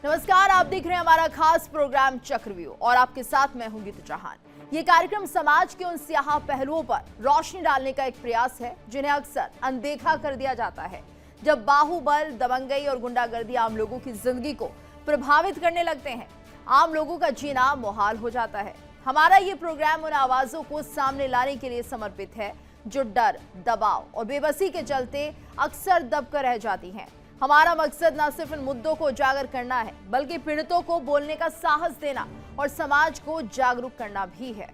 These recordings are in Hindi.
नमस्कार, आप देख रहे हैं हमारा खास प्रोग्राम चक्रव्यूह और आपके साथ मैं हूं गीतू चौहान। ये कार्यक्रम समाज के उन स्याह पहलुओं पर रोशनी डालने का एक प्रयास है जिन्हें अक्सर अनदेखा कर दिया जाता है। जब बाहुबल, दबंगई और गुंडागर्दी आम लोगों की जिंदगी को प्रभावित करने लगते हैं, आम लोगों का जीना मुहाल हो जाता है। हमारा ये प्रोग्राम उन आवाजों को सामने लाने के लिए समर्पित है जो डर, दबाव और बेबसी के चलते अक्सर दबकर रह जाती हैं। हमारा मकसद न सिर्फ इन मुद्दों को उजागर करना है, बल्कि पीड़ितों को बोलने का साहस देना और समाज को जागरूक करना भी है।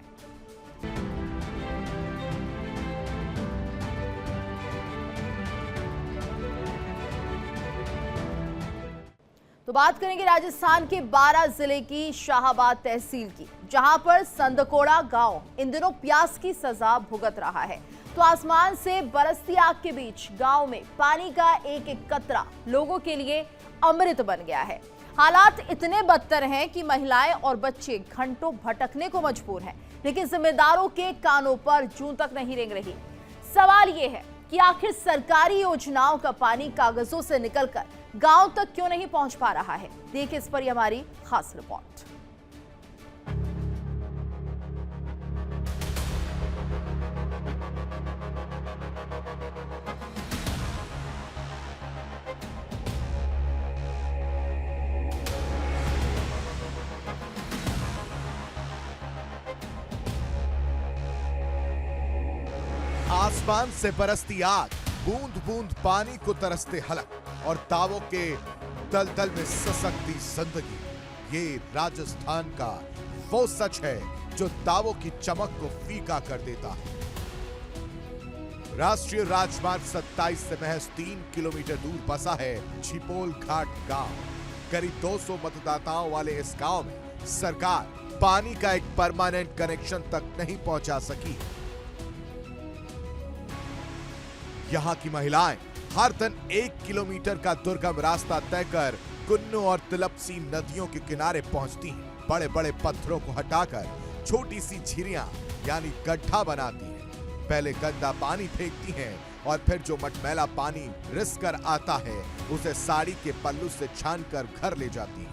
तो बात करेंगे राजस्थान के 12 जिले की शाहाबाद तहसील की, जहां पर संदकोड़ा गांव इन दिनों प्यास की सजा भुगत रहा है। तो आसमान से बरसती आग के बीच गांव में पानी का एक एक कतरा लोगों के लिए अमृत बन गया है। हालात इतने बदतर हैं कि महिलाएं और बच्चे घंटों भटकने को मजबूर हैं, लेकिन जिम्मेदारों के कानों पर जूं तक नहीं रेंग रही। सवाल यह है कि आखिर सरकारी योजनाओं का पानी कागजों से निकलकर गांव तक क्यों नहीं पहुंच पा रहा है। देखिए इस पर हमारी खास रिपोर्ट। आसमान से बरसती आग, बूंद बूंद पानी को तरसते हलक और दावों के दलदल में ससकती जिंदगी। ये राजस्थान का वो सच है जो दावों की चमक को फीका कर देता है। राष्ट्रीय राजमार्ग 27 से महज 3 किलोमीटर दूर बसा है छिपोल घाट गांव। करीब 200 मतदाताओं वाले इस गांव में सरकार पानी का एक परमानेंट कनेक्शन तक नहीं पहुंचा सकी। यहां की महिलाएं हर दिन 1 किलोमीटर का दुर्गम रास्ता तय कर कुन्नू और तिलपसी नदियों के किनारे पहुंचती हैं। बड़े बड़े पत्थरों को हटाकर छोटी सी झिरियां यानी गड्ढा बनाती हैं। पहले गंदा पानी फेंकती हैं और फिर जो मटमैला पानी रिस कर आता है उसे साड़ी के पल्लू से छानकर घर ले जाती हैं।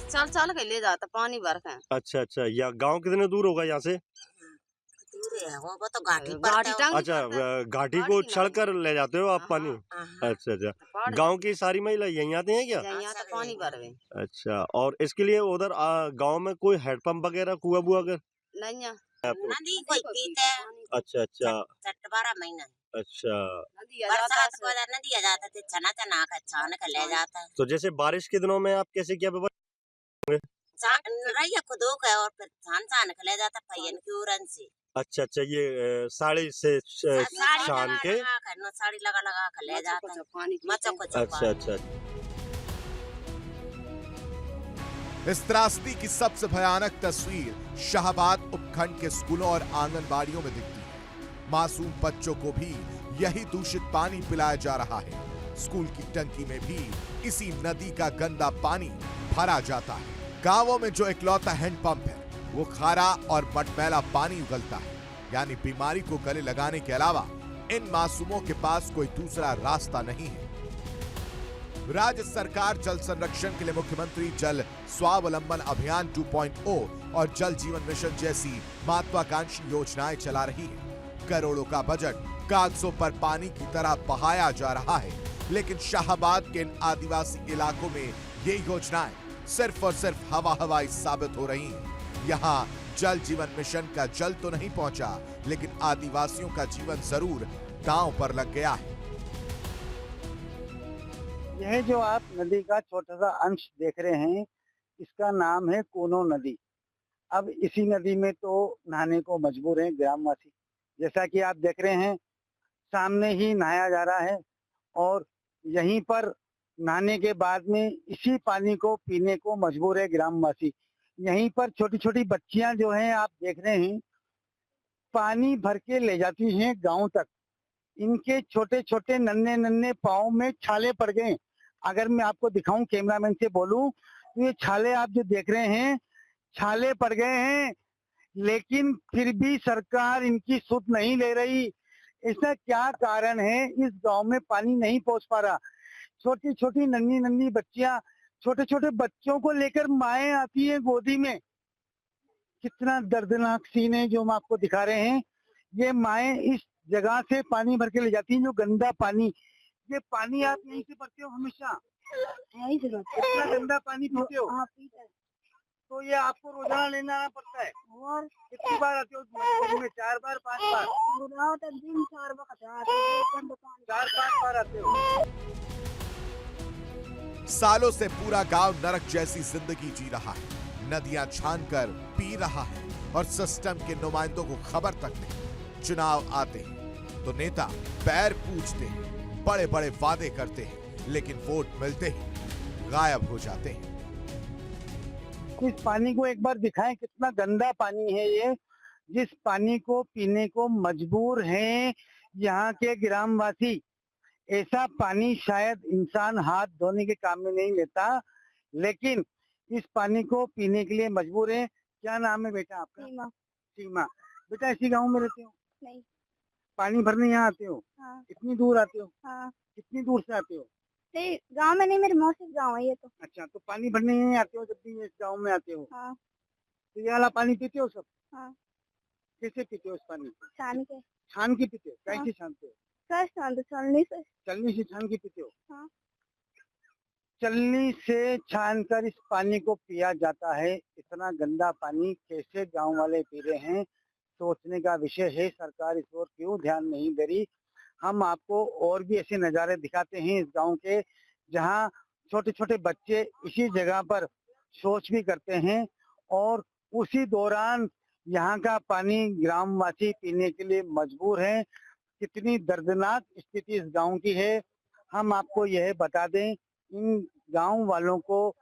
चल चल के ले जाता पानी भर के। अच्छा, या गांव कितने दूर होगा यहाँ से? वो तो घाटी पर। अच्छा, घाटी को चढ़कर ले जाते हो आप पानी? अच्छा, गांव की सारी महिला यहीं आते हैं क्या? यहाँ तो पानी भर गए। अच्छा, और इसके लिए उधर गांव में कोई हेडपंप वगैरह कुआं बुआ कर नहीं नदी कोई पीते। अच्छा 12 महीना। अच्छा, बरसात को नदी आ जाता है, चना चना का छान के ले जाता है। तो जैसे बारिश के दिनों में आप कैसे क्या व्यवस्था? रैया को धो के और फिर छान के ले जाता पहियन की उरन से। अच्छा, ये साड़ी से छान के साड़ी लगा के ले जाता है। अच्छा। इस त्रासदी की सबसे भयानक तस्वीर शाहाबाद उपखंड के स्कूलों और आंगनबाड़ियों में दिखती है। मासूम बच्चों को भी यही दूषित पानी पिलाया जा रहा है। स्कूल की टंकी में भी इसी नदी का गंदा पानी भरा जाता है। गांवों में जो इकलौता हैंडपंप है वो खारा और मटमैला पानी उगलता है, यानी बीमारी को गले लगाने के अलावा इन मासूमों के पास कोई दूसरा रास्ता नहीं है। राज्य सरकार जल संरक्षण के लिए मुख्यमंत्री जल स्वावलंबन अभियान 2.0 और जल जीवन मिशन जैसी महत्वाकांक्षी योजनाएं चला रही है। करोड़ों का बजट कागजों पर पानी की तरह बहाया जा रहा है, लेकिन शाहाबाद के इन आदिवासी इलाकों में ये योजनाएं सिर्फ और सिर्फ हवाई साबित हो रही हैं। यहाँ जल जीवन मिशन का जल तो नहीं पहुंचा, लेकिन आदिवासियों का जीवन जरूर दांव पर लग गया है। यह जो आप नदी का छोटा सा अंश देख रहे हैं, इसका नाम है कोनो नदी। अब इसी नदी में तो नहाने को मजबूर हैं ग्रामवासी। जैसा कि आप देख रहे हैं, सामने ही नहाया जा रहा है और यहीं पर नहाने के बाद में इसी पानी को पीने को मजबूर है ग्रामवासी। यहीं पर छोटी छोटी बच्चियां जो हैं, आप देख रहे हैं, पानी भर के ले जाती हैं गांव तक। इनके छोटे छोटे नन्हे नन्हे पाँव में छाले पड़ गए। अगर मैं आपको दिखाऊं, कैमरामैन से बोलूं, तो ये छाले आप जो देख रहे हैं, छाले पड़ गए हैं, लेकिन फिर भी सरकार इनकी सुध नहीं ले रही। ऐसा क्या कारण है इस गांव में पानी नहीं पहुंच पा रहा? छोटी छोटी नन्ही नन्ही बच्चियां, छोटे छोटे बच्चों को लेकर माएँ आती है गोदी में। कितना दर्दनाक सीन है जो हम आपको दिखा रहे हैं। ये माएँ इस जगह से पानी भर के ले जाती हैं, जो गंदा पानी। ये पानी आप यहीं से भरते हो हमेशा? यहीं से भरते इतना गंदा पानी पीते हो? हाँ पीते हैं। तो ये आपको रोजाना लेना आना पड़ता है? और कितनी बार आते हो दिन में? 4 बार 5 बार? बुलाओ तो दिन 4 वक्त आते हैं, 4-5 बार आते हो? सालों से पूरा गांव नरक जैसी जिंदगी जी रहा है, नदियां छानकर पी रहा है और सिस्टम के नुमाइंदों को खबर तक नहीं। चुनाव आते हैं तो नेता पैर पूछते हैं, बड़े बड़े वादे करते हैं, लेकिन वोट मिलते ही गायब हो जाते हैं। इस पानी को एक बार दिखाएं, कितना गंदा पानी है ये, जिस पानी को पीने को मजबूर हैं यहाँ के ग्रामवासी। ऐसा पानी शायद इंसान हाथ धोने के काम में नहीं लेता, लेकिन इस पानी को पीने के लिए मजबूर है। क्या नाम है बेटा आपका? सीमा। सीमा। बेटा इसी गांव में रहते हो? नहीं। पानी भरने यहाँ आते हो? हाँ। इतनी दूर आते हो? हाँ। कितनी दूर से आते हो? नहीं, गांव में नहीं, मेरे मौसी का गांव है ये तो। अच्छा, तो पानी भरने यहीं आते हो जब भी इस गांव में आते हो? हाँ। तो ये वाला पानी पीते हो सब? हाँ। कैसे पीते हो इस पानी को? छान के। छान के पीते हो? हाँ। कैसे छानते हो? कैसे छान? तो छलनी से। चलनी से छान के पीते हो? हाँ। चलनी से छानकर इस पानी को पिया जाता है। इतना गंदा पानी कैसे गांव वाले पी रहे हैं, सोचने का विषय है। सरकार इस ओर क्यों ध्यान नहीं दे रही? हम आपको और भी ऐसे नज़ारे दिखाते हैं इस गांव के, जहां छोटे छोटे बच्चे इसी जगह पर शौच भी करते हैं और उसी दौरान यहाँ का पानी ग्रामवासी पीने के लिए मजबूर हैं। कितनी दर्दनाक स्थिति इस गांव की है, हम आपको यह बता दें। इन गांव वालों को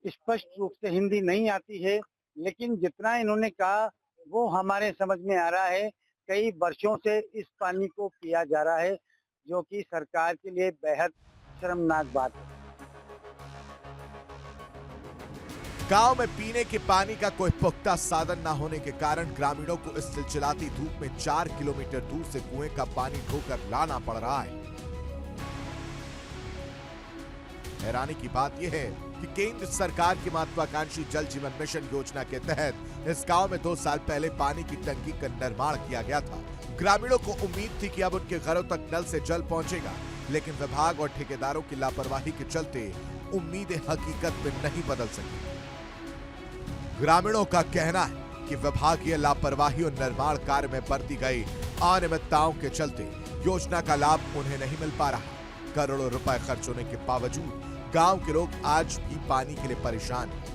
स्पष्ट रूप से हिंदी नहीं आती है, लेकिन जितना इन्होंने कहा वो हमारे समझ में आ रहा है। कई वर्षों से इस पानी को पिया जा रहा है, जो कि सरकार के लिए बेहद शर्मनाक बात है। गांव में पीने के पानी का कोई पुख्ता साधन न होने के कारण ग्रामीणों को इस चिलचिलाती धूप में 4 किलोमीटर दूर से कुएं का पानी ढोकर लाना पड़ रहा है। हैरानी की बात यह है कि केंद्र सरकार की महत्वाकांक्षी जल जीवन मिशन योजना के तहत इस गांव में 2 साल पहले पानी की टंकी का निर्माण किया गया था। ग्रामीणों को उम्मीद थी कि अब उनके घरों तक नल से जल पहुंचेगा, लेकिन विभाग और ठेकेदारों की लापरवाही के चलते उम्मीदें हकीकत में नहीं बदल सकी। ग्रामीणों का कहना है कि विभागीय लापरवाही और निर्माण कार्य में बरती गई अनियमितताओं के चलते योजना का लाभ उन्हें नहीं मिल पा रहा। करोड़ों रुपए खर्च होने के बावजूद गांव के लोग आज भी पानी के लिए परेशान हैं।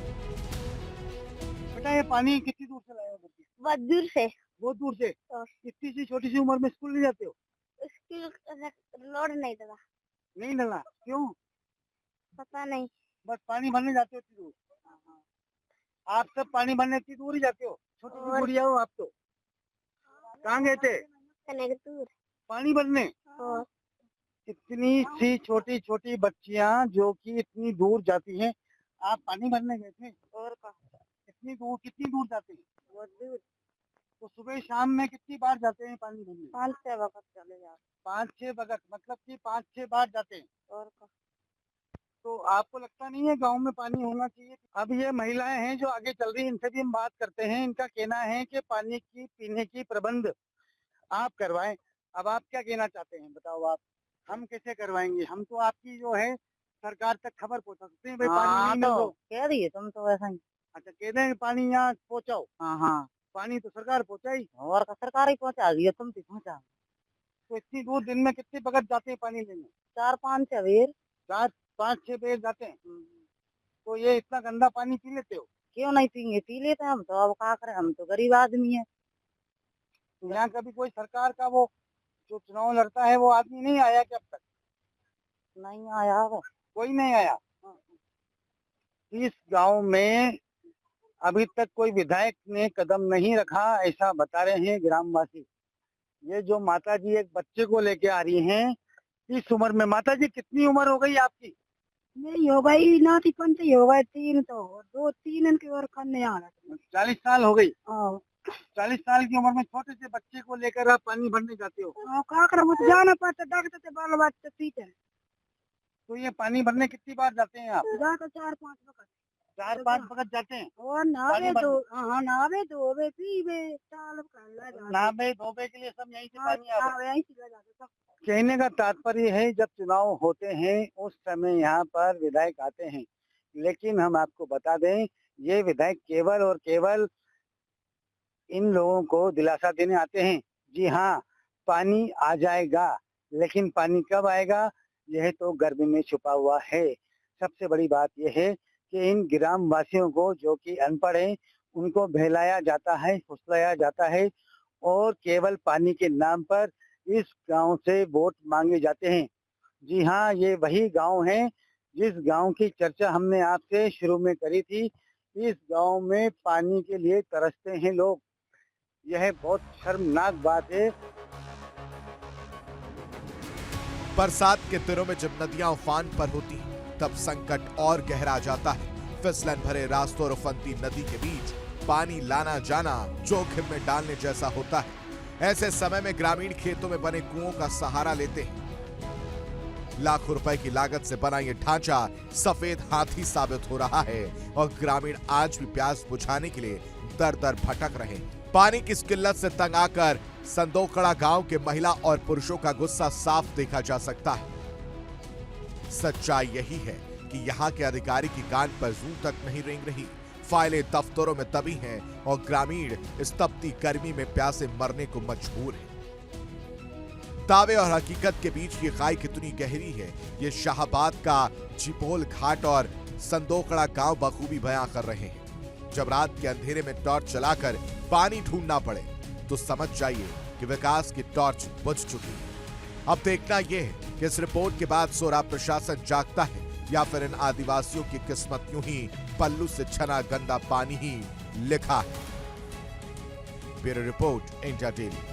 बेटा ये पानी कितनी दूर से लाए हो? बहुत दूर से। बहुत दूर से? हाँ। इतनी सी छोटी सी उम्र में स्कूल नहीं जाते हो? उसकी लोड नहीं लगा। नहीं डला? क्यों? पता नहीं। बस पानी भरने जाते हो इतनी दूर? आप सब पानी भरने इतनी दूर ही जाते हो? छोटी सी गुड़िया हो आप तो? कहाँ गए थे दूर पानी भरने? और इतनी सी छोटी छोटी बच्चियां जो कि इतनी दूर जाती हैं, आप पानी भरने गए थे? और का इतनी दूर? कितनी दूर जाते हैं? बहुत दूर। तो सुबह शाम में कितनी बार जाते हैं पानी भरने? 5-6 वक्त चले जाओ। 5-6 वक्त, मतलब कि 5-6 बार जाते हैं। और का तो आपको लगता नहीं है गांव में पानी होना चाहिए? अब ये महिलाएं हैं जो आगे चल रही हैं, इनसे भी हम बात करते हैं। इनका कहना है कि पानी की पीने की प्रबंध आप करवाएं। अब आप क्या कहना चाहते हैं बताओ आप? हम कैसे करवाएंगे? हम तो आपकी जो है सरकार तक खबर पहुंचा सकते हैं भाई पानी नहीं तो दो। कह रही है तुम तो ऐसा ही। अच्छा कह दें पानी यहाँ पहुंचाओ? हाँ हाँ। पानी तो सरकार पहुंचाई। और का सरकार ही पहुंचा दी है, तुम तो पहुंचा। तो इतनी दूर दिन में कितने वक्त जाते हैं पानी लेने? 4-5 बेर। 4-5-6 बेर जाते हैं। तो ये इतना गंदा पानी पी लेते हो? क्यों नहीं पीएंगे? पी लेते हैं हम तो। अब क्या करें, हम तो गरीब आदमी है। तो यहाँ कभी कोई सरकार का वो जो चुनाव लड़ता है वो आदमी नहीं आया क्या अब तक? नहीं आया है। कोई नहीं आया। इस गांव में अभी तक कोई विधायक ने कदम नहीं रखा, ऐसा बता रहे हैं ग्रामवासी। ये जो माता जी एक बच्चे को लेके आ रही हैं इस उम्र में। माता जी कितनी उम्र हो गई आपकी? नहीं हो गई, नाती पंती हो गए 3 तो 2-3 इनकी और करने आ रहा। 40 साल हो गई। 40 साल की उम्र में छोटे से बच्चे को लेकर आप पानी भरने जाते हो, क्या करें, मुझे जाना पड़ता, डरते थे बाल बच्चे पीते हैं। तो ये पानी भरने कितनी बार जाते हैं आप? जाता 4-5 वक्त। 4-5 वक्त जाते हैं। और नहावे पानी दो, हाँ नहावे धोवे पीवे चाल कर नहावे धोवे के लिए सब यहीं से पानी आता है। यहीं से जाते सब। कहने का तात्पर्य है जब चुनाव होते हैं उस समय यहाँ पर विधायक आते हैं, लेकिन हम आपको बता दें ये विधायक केवल और केवल इन लोगों को दिलासा देने आते हैं। जी हाँ, पानी आ जाएगा, लेकिन पानी कब आएगा यह तो गर्मी में छुपा हुआ है। सबसे बड़ी बात यह है कि इन ग्राम वासियों को जो कि अनपढ़ हैं उनको बहलाया जाता है, फुसलाया जाता है और केवल पानी के नाम पर इस गांव से वोट मांगे जाते हैं। जी हाँ, ये वही गांव है जिस गांव की चर्चा हमने आपसे शुरू में करी थी। इस गांव में पानी के लिए तरसते हैं लोग। यह बहुत शर्मनाक बात है। बरसात के दिनों में जब नदियां उफान पर होती हैं, तब संकट और गहरा जाता है। फिसलन भरे रास्तों और उफनती नदी के बीच पानी लाना जाना जोखिम में डालने जैसा होता है। ऐसे समय में ग्रामीण खेतों में बने कुओं का सहारा लेते हैं। लाखों रुपए की लागत से बना ये ढांचा सफेद हाथी साबित हो रहा है और ग्रामीण आज भी प्यास बुझाने के लिए दर दर भटक रहे हैं। पानी की इस किल्लत से तंग आकर संदोकड़ा गांव के महिला और पुरुषों का गुस्सा साफ देखा जा सकता है। सच्चाई यही है कि यहाँ के अधिकारी की कान पर जूं तक नहीं रेंग रही। फाइलें दफ्तरों में दबी हैं और ग्रामीण इस तपती गर्मी में प्यासे मरने को मजबूर है। दावे और हकीकत के बीच की खाई कितनी गहरी है, ये शाहबाद का जिपोल घाट और संदोकड़ा गांव बखूबी बयां कर रहे हैं। जब रात के अंधेरे में टॉर्च चलाकर पानी ढूंढना पड़े तो समझ जाइए कि विकास की टॉर्च बुझ चुकी है। अब देखना यह है कि इस रिपोर्ट के बाद सोरा प्रशासन जागता है या फिर इन आदिवासियों की किस्मत यूं ही पल्लू से छना गंदा पानी ही लिखा है। Bureau report, India daily.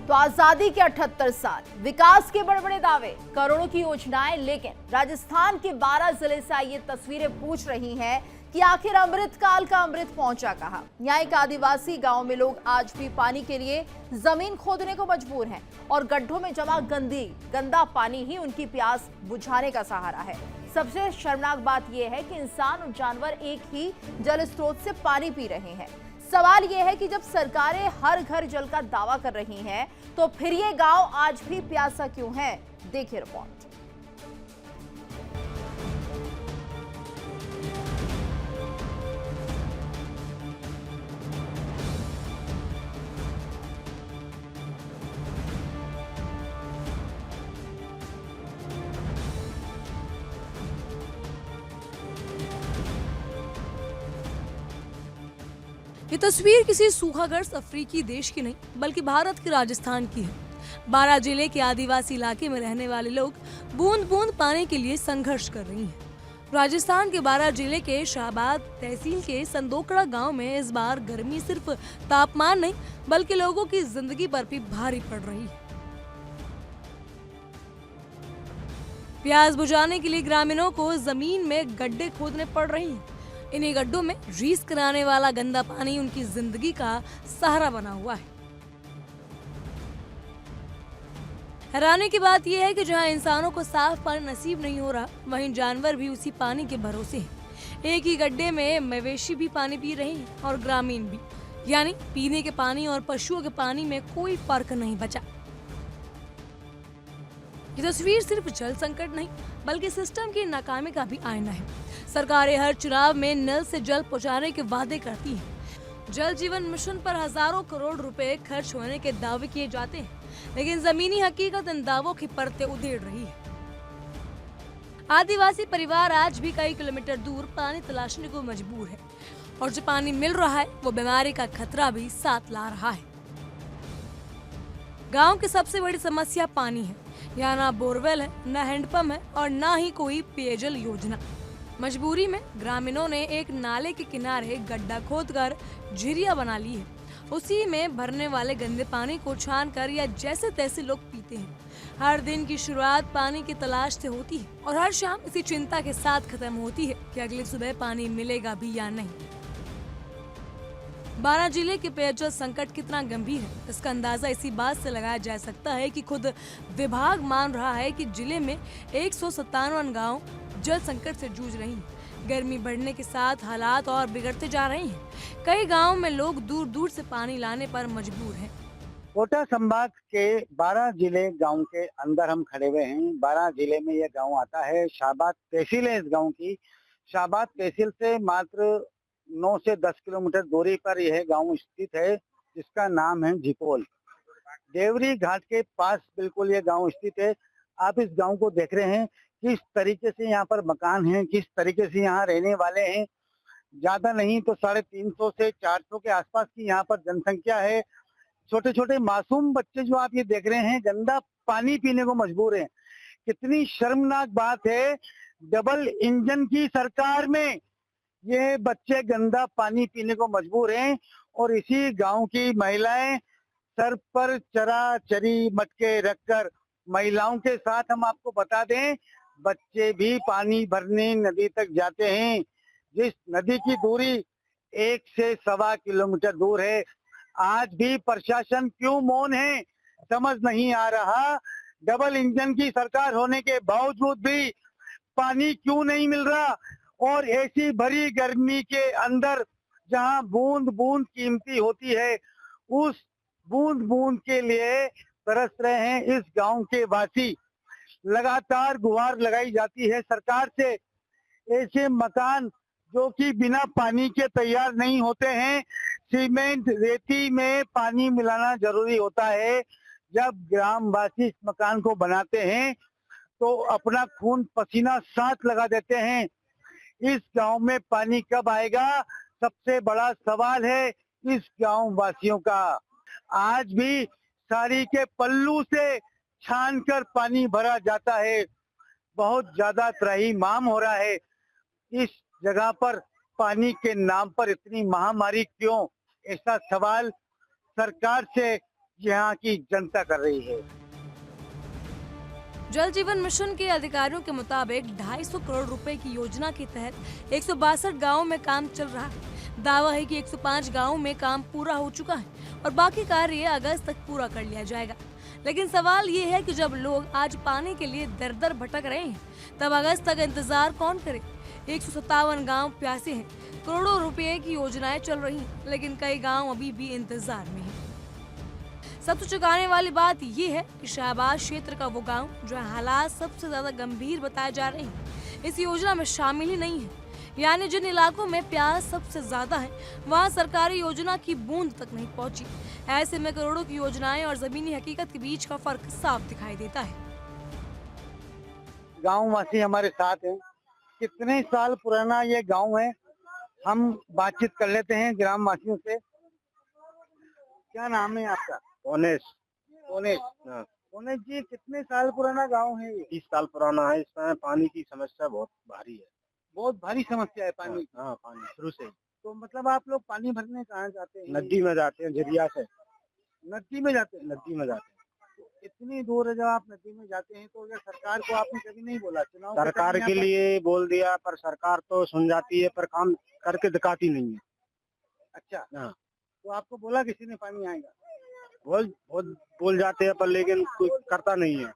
तो आजादी के 78 साल, विकास के बड़े बड़े दावे, करोड़ों की योजनाएं, लेकिन राजस्थान के 12 जिले से आई ये तस्वीरें पूछ रही हैं कि आखिर अमृत काल का अमृत पहुंचा कहां। यहाँ एक आदिवासी गांव में लोग आज भी पानी के लिए जमीन खोदने को मजबूर हैं और गड्ढों में जमा गंदा पानी ही उनकी प्यास बुझाने का सहारा है। सबसे शर्मनाक बात यह है कि इंसान और जानवर एक ही जल स्रोत से पानी पी रहे हैं। सवाल यह है कि जब सरकारें हर घर जल का दावा कर रही हैं, तो फिर ये गांव आज भी प्यासा क्यों है? देखिए रिपोर्ट। ये तस्वीर किसी सूखाग्रस्त अफ्रीकी देश की नहीं बल्कि भारत के राजस्थान की है। 12 जिले के आदिवासी इलाके में रहने वाले लोग बूंद बूंद पाने के लिए संघर्ष कर रही हैं। राजस्थान के 12 जिले के शाहबाद तहसील के संदोकड़ा गांव में इस बार गर्मी सिर्फ तापमान नहीं बल्कि लोगों की जिंदगी पर भी भारी पड़ रही है। प्यास बुझाने के लिए ग्रामीणों को जमीन में गड्ढे खोदने पड़ रही हैं। इन्हीं गड्ढों में रीस कराने वाला गंदा पानी उनकी जिंदगी का सहारा बना हुआ है। हैरानी की बात यह है कि जहां इंसानों को साफ पानी नसीब नहीं हो रहा, वहीं जानवर भी उसी पानी के भरोसे हैं। एक ही गड्ढे में मवेशी भी पानी पी रहे हैं और ग्रामीण भी, यानी पीने के पानी और पशुओं के पानी में कोई फर्क नहीं बचा। ये तस्वीर सिर्फ जल संकट नहीं बल्कि सिस्टम की नाकामी का भी आईना है। सरकारें हर चुनाव में नल से जल पहुंचाने के वादे करती हैं। जल जीवन मिशन पर हजारों करोड़ रुपए खर्च होने के दावे किए जाते हैं, लेकिन जमीनी हकीकत इन दावों की परतें उधेड़ रही है। आदिवासी परिवार आज भी कई किलोमीटर दूर पानी तलाशने को मजबूर है और जो पानी मिल रहा है वो बीमारी का खतरा भी साथ ला रहा है। गांव की सबसे बड़ी समस्या पानी है। यहाँ ना बोरवेल है, न हैंडपंप है और ना ही कोई पेयजल योजना। मजबूरी में ग्रामीणों ने एक नाले के किनारे गड्ढा खोदकर झिरिया बना ली है उसी में भरने वाले गंदे पानी को छान कर या जैसे तैसे लोग पीते हैं। हर दिन की शुरुआत पानी की तलाश से होती है और हर शाम इसी चिंता के साथ खत्म होती है कि अगली सुबह पानी मिलेगा भी या नहीं। बारां जिले के पेयजल संकट कितना गंभीर है, इसका अंदाजा इसी बात से लगाया जा सकता है कि खुद विभाग मान रहा है कि जिले में 157 गांव जल संकट से जूझ रही हैं। गर्मी बढ़ने के साथ हालात और बिगड़ते जा रहे हैं। कई गांवों में लोग दूर दूर से पानी लाने पर मजबूर हैं। कोटा संभाग के 12 जिले गांव के अंदर हम खड़े हुए हैं। 12 जिले में यह गांव आता है। शाहबाद तहसील है इस गांव की। शाहबाद तहसील से मात्र 9 से 10 किलोमीटर दूरी पर यह गांव स्थित है, जिसका नाम है झिपोल। देवरी घाट के पास बिल्कुल ये गांव स्थित है। आप इस गांव को देख रहे हैं, किस तरीके से यहाँ पर मकान हैं, किस तरीके से यहाँ रहने वाले हैं। ज्यादा नहीं तो 350 से 400 के आसपास की यहाँ पर जनसंख्या है। छोटे छोटे मासूम बच्चे जो आप ये देख रहे हैं, गंदा पानी पीने को मजबूर हैं। कितनी शर्मनाक बात है, डबल इंजन की सरकार में ये बच्चे गंदा पानी पीने को मजबूर हैं। और इसी गांव की महिलाएं सर पर चरी मटके रखकर, महिलाओं के साथ हम आपको बता दें, बच्चे भी पानी भरने नदी तक जाते हैं, जिस नदी की दूरी 1 से 1.25 किलोमीटर दूर है। आज भी प्रशासन क्यों मौन है, समझ नहीं आ रहा। डबल इंजन की सरकार होने के बावजूद भी पानी क्यों नहीं मिल रहा। और ऐसी भरी गर्मी के अंदर जहां बूंद बूंद कीमती होती है, उस बूंद बूंद के लिए तरस रहे हैं इस गांव के वासी। लगातार गुहार लगाई जाती है सरकार से। ऐसे मकान जो कि बिना पानी के तैयार नहीं होते हैं, सीमेंट रेती में पानी मिलाना जरूरी होता है। जब ग्रामवासी इस मकान को बनाते हैं तो अपना खून पसीना साथ लगा देते हैं। इस गांव में पानी कब आएगा, सबसे बड़ा सवाल है इस गांव वासियों का। आज भी साड़ी के पल्लू से छानकर पानी भरा जाता है। बहुत ज्यादा त्राहिमाम हो रहा है। इस जगह पर पानी के नाम पर इतनी महामारी क्यों, ऐसा सवाल सरकार से यहाँ की जनता कर रही है। जल जीवन मिशन के अधिकारियों के मुताबिक 250 करोड़ रुपए की योजना के तहत 162 गाँव में काम चल रहा है। दावा है कि 105 गाँव में काम पूरा हो चुका है और बाकी कार्य अगस्त तक पूरा कर लिया जाएगा। लेकिन सवाल ये है कि जब लोग आज पानी के लिए दर दर भटक रहे हैं, तब अगस्त तक इंतजार कौन करे। 157 गांव प्यासे हैं, करोड़ों रुपए की योजनाएं चल रही हैं, लेकिन कई गांव अभी भी इंतजार में हैं। सबसे चौंकाने वाली बात ये है कि शाहबाद क्षेत्र का वो गांव जो हालात सबसे ज्यादा गंभीर बताए जा रहे हैं, इस योजना में शामिल ही नहीं है। यानी जिन इलाकों में प्यास सबसे ज्यादा है, वहाँ सरकारी योजना की बूंद तक नहीं पहुँची। ऐसे में करोड़ों की योजनाएं और जमीनी हकीकत के बीच का फर्क साफ दिखाई देता है। गाँव वासी हमारे साथ हैं। कितने साल पुराना ये गांव है, हम बातचीत कर लेते हैं ग्राम वासियों से। क्या नाम है आपका? ओनेश। ओनेश जी, कितने साल पुराना गांव है ये? 30 साल पुराना है। इसमें पानी की समस्या बहुत भारी है। बहुत भारी समस्या है पानी की। हाँ, पानी शुरू से ही। तो मतलब आप लोग पानी भरने कहाँ जाते हैं? नदी में जाते हैं, झिरिया से। नदी में जाते हैं? नदी में जाते हैं। इतनी दूर है, जब आप नदी में जाते हैं तो सरकार को आपने कभी नहीं बोला? चुनाव सरकार के लिए बोल दिया, पर सरकार तो सुन जाती है, पर काम करके दिखाती नहीं है। अच्छा, हाँ। तो आपको बोला किसी ने पानी आएगा? बोल जाते हैं, पर लेकिन कोई करता नहीं है।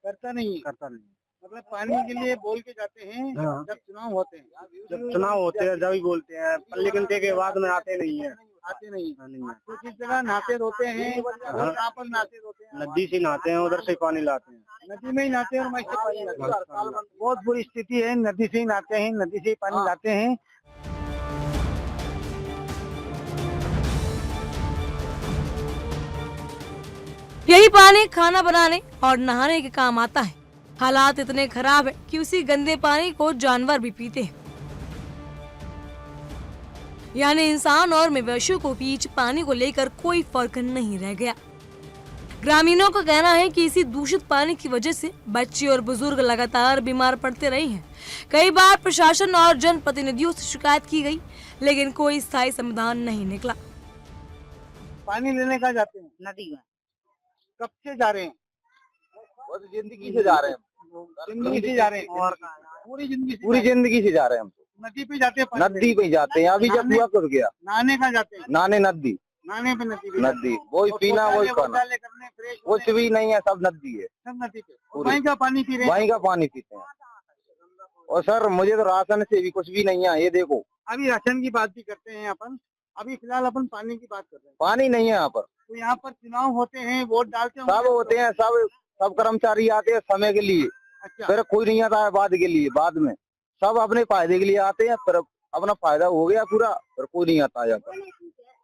करता नहीं मतलब पानी के लिए बोल के जाते हैं। हाँ। जब चुनाव होते हैं जब ही बोलते हैं, पर लेकिन के बाद में आते नहीं है। तो किस जगह नहाते धोते हैं? कहाँ पर नहाते धोते हैं? नदी से नहाते हैं, उधर से पानी लाते हैं। नदी में ही नहाते हैं और वहीं से पानी लाते हैं। बहुत बुरी स्थिति है। नदी से ही नहाते हैं, नदी से ही पानी लाते हैं। यही पानी खाना बनाने और नहाने के काम आता है। हालात इतने खराब है कि उसी गंदे पानी को जानवर भी पीते हैं। यानी इंसान और मवेशियों को बीच पानी को लेकर कोई फर्क नहीं रह गया। ग्रामीणों का कहना है कि इसी दूषित पानी की वजह से बच्चे और बुजुर्ग लगातार बीमार पड़ते रहे हैं। कई बार प्रशासन और जनप्रतिनिधियों से शिकायत की गई, लेकिन कोई स्थायी समाधान नहीं निकला। पानी लेने कहाँ जाते हैं? नदी में। कब से जा रहे हैं? जिंदगी से जा रहे हैं, जिंदगी से जा रहे हैं। और पूरी जिंदगी से पूरी जिंदगी से जा रहे हैं हम तो। नदी पे जाते हैं पानी नदी पे जाते हैं, अभी जब हुआ कुछ गया नहाने कहाँ जाते हैं? नहाने नदी नहाने पे नदी पे नदी, वही और पीना वही शौचालय खाना, वौचालय करने, फ्रेश कुछ होने, भी नहीं है, सब नदी है, सब नदी पे। और पूरी। वहीं का पानी पी रहे हैं। वहीं का पानी पीते हैं। और सर मुझे तो राशन से भी कुछ भी नहीं है, ये देखो अभी राशन की बात भी करते हैं अपन, अभी फिलहाल अपन पानी की बात कर रहे हैं। पानी नहीं है यहाँ पर। तो यहाँ पर चुनाव होते हैं, वोट डालते हैं, सब होते हैं, सब कर्मचारी आते हैं समय के लिए, अच्छा फिर कोई नहीं आता है बाद के लिए, बाद में सब अपने फायदे के लिए आते हैं, फिर अपना फायदा हो गया पूरा, फिर कोई नहीं आता यहाँ पर।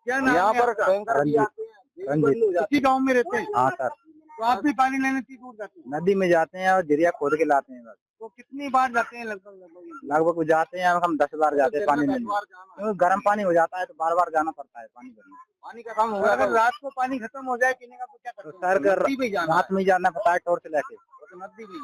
क्या नाम यहाँ है पर आपका? टैंकर भी आते हैं, इसी गाँव में रहते हैं? हाँ सर, तो आप भी पानी लेने की दूर जाते हैं? नदी में जाते हैं और जरिया खोद के लाते हैं। तो कितनी बार जाते हैं लगभग जाते हैं हम 10 बार जाते हैं पानी लेने, क्योंकि गर्म पानी हो जाता है तो बार बार जाना पड़ता है पानी भरने। पानी का कम हो गया, अगर रात को पानी खत्म हो जाए पीने का तो क्या करते हैं? सर रात में जाना पड़ता है टॉर्च लेके,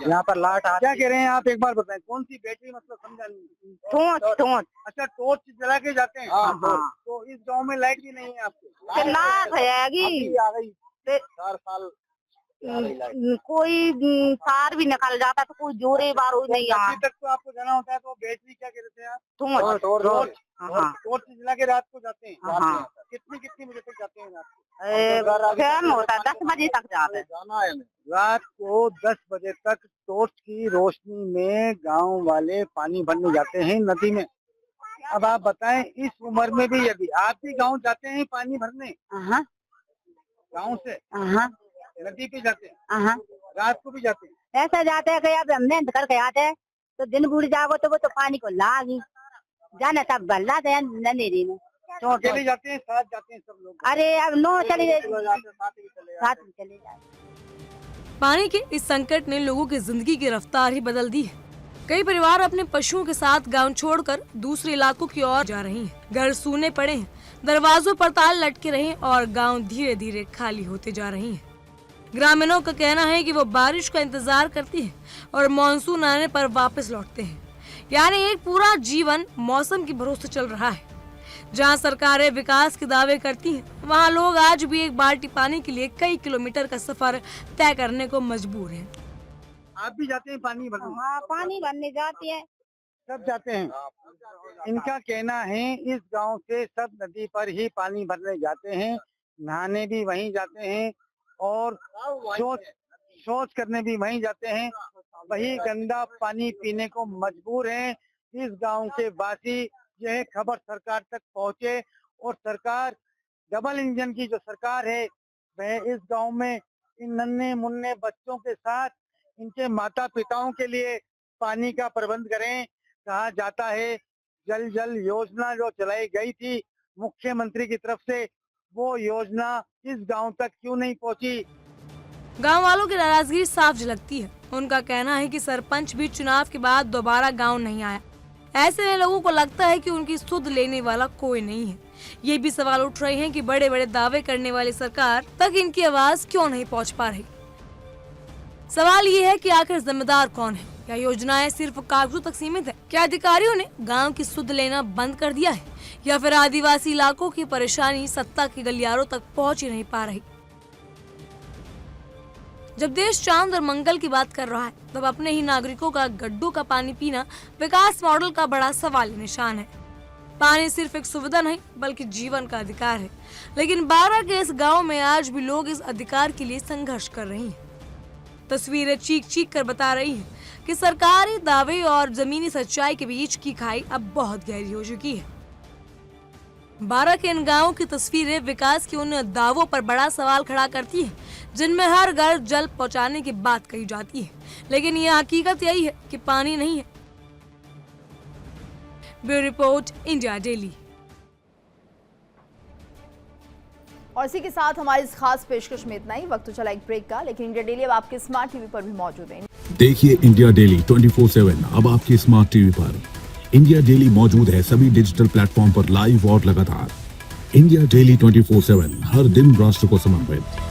यहाँ पर लाइट क्या कह रहे हैं आप, एक बार बताएं, कौन सी बैटरी, मतलब समझा नहीं। टोंच अच्छा, टॉर्च जला के जाते हैं। हाँ। तो इस गांव में लाइट भी नहीं है आपको? लाख आएगी। आ गई 4 साल कोई तार भी निकल जाता तो कोई जोरे बार हो नहीं यहाँ। अभी तक तो आपको जाना होता है, तो बैटरी क्या कहते हैं आप? टोंच। हाँ। टॉर्च जला के रात को जाते हैं? हाँ। कितनी बजे तक जाते हैं रात को? टाइम होता है 10 बजे तक जाते हैं। जाना है हमें। रात को 10 बजे तक टॉर्च की रोशनी में गांव वाले पानी भरने जाते हैं नदी में। अब आप बताएं, इस उम्र में भी यदि आप भी गांव जाते हैं पानी भरने, गांव से नदी पे जाते हैं, रात को भी जाते हैं? ऐसा जाते हैं कि अब मेहनत करके आते हैं तो दिन बुढ़ जाओ तो वो तो पानी को लागी जाना तब भल्ला दे नदी में। अकेले जाते हैं, साथ जाते हैं सब लोग? अरे अब नो चले साथ साथ में चले जाए। पानी के इस संकट ने लोगों की जिंदगी की रफ्तार ही बदल दी है। कई परिवार अपने पशुओं के साथ गांव छोड़कर दूसरे इलाकों की ओर जा रही हैं। घर सूने पड़े हैं, दरवाजों पर ताल लटके रहे और गांव धीरे धीरे खाली होते जा रही हैं। ग्रामीणों का कहना है कि वो बारिश का इंतजार करती हैं और मॉनसून आने पर वापस लौटते हैं। यानी एक पूरा जीवन मौसम के भरोसे चल रहा है। जहां सरकारें विकास के दावे करती हैं, वहां लोग आज भी एक बाल्टी पानी के लिए कई किलोमीटर का सफर तय करने को मजबूर हैं। आप भी जाते हैं पानी भरने? हाँ, पानी भरने जाती है। सब जाते हैं। इनका कहना है इस गांव से सब नदी पर ही पानी भरने जाते हैं, नहाने भी वहीं जाते हैं और शौच करने भी वहीं जाते हैं। वही गंदा पानी पीने को मजबूर हैं इस गांव के वासी। यह खबर सरकार तक पहुंचे और सरकार, डबल इंजन की जो सरकार है, वह इस गांव में इन नन्हे मुन्ने बच्चों के साथ इनके माता पिताओं के लिए पानी का प्रबंध करें। कहा जाता है जल जल योजना जो चलाई गई थी मुख्यमंत्री की तरफ से, वो योजना इस गांव तक क्यों नहीं पहुंची? गांव वालों की नाराजगी साफ झलकती है। उनका कहना है कि सरपंच भी चुनाव के बाद दोबारा गांव नहीं आया। ऐसे में लोगों को लगता है कि उनकी सुध लेने वाला कोई नहीं है। ये भी सवाल उठ रहे हैं कि बड़े बड़े दावे करने वाली सरकार तक इनकी आवाज क्यों नहीं पहुंच पा रही। सवाल ये है कि आखिर जिम्मेदार कौन है? क्या योजनाएं सिर्फ कागजों तक सीमित है? क्या अधिकारियों ने गांव की सुध लेना बंद कर दिया है, या फिर आदिवासी इलाकों की परेशानी सत्ता के गलियारों तक पहुंच ही नहीं पा रही? जब देश चांद और मंगल की बात कर रहा है, तब अपने ही नागरिकों का गड्ढों का पानी पीना विकास मॉडल का बड़ा सवाल निशान है। पानी सिर्फ एक सुविधा नहीं बल्कि जीवन का अधिकार है। लेकिन बारा के इस गांव में आज भी लोग इस अधिकार के लिए संघर्ष कर रही हैं। तस्वीरें चीख चीख कर बता रही हैं कि सरकारी दावे और जमीनी सच्चाई के बीच की खाई अब बहुत गहरी हो चुकी है। बारा के इन गांवों की तस्वीरें विकास के उन दावों पर बड़ा सवाल खड़ा करती हैं, जिनमें हर घर जल पहुंचाने की बात कही जाती है, लेकिन यह हकीकत यही है कि पानी नहीं है। Bureau report, India daily. और इसी के साथ हमारी इस खास पेशकश में इतना ही। वक्त तो चला एक ब्रेक का, लेकिन इंडिया डेली अब आपके स्मार्ट टीवी पर भी मौजूद है। देखिए इंडिया डेली 24/7 अब आपकी स्मार्ट टीवी पर। इंडिया डेली मौजूद है सभी डिजिटल प्लेटफॉर्म पर लाइव और लगातार। इंडिया डेली 24/7 हर दिन राष्ट्र को समर्पित।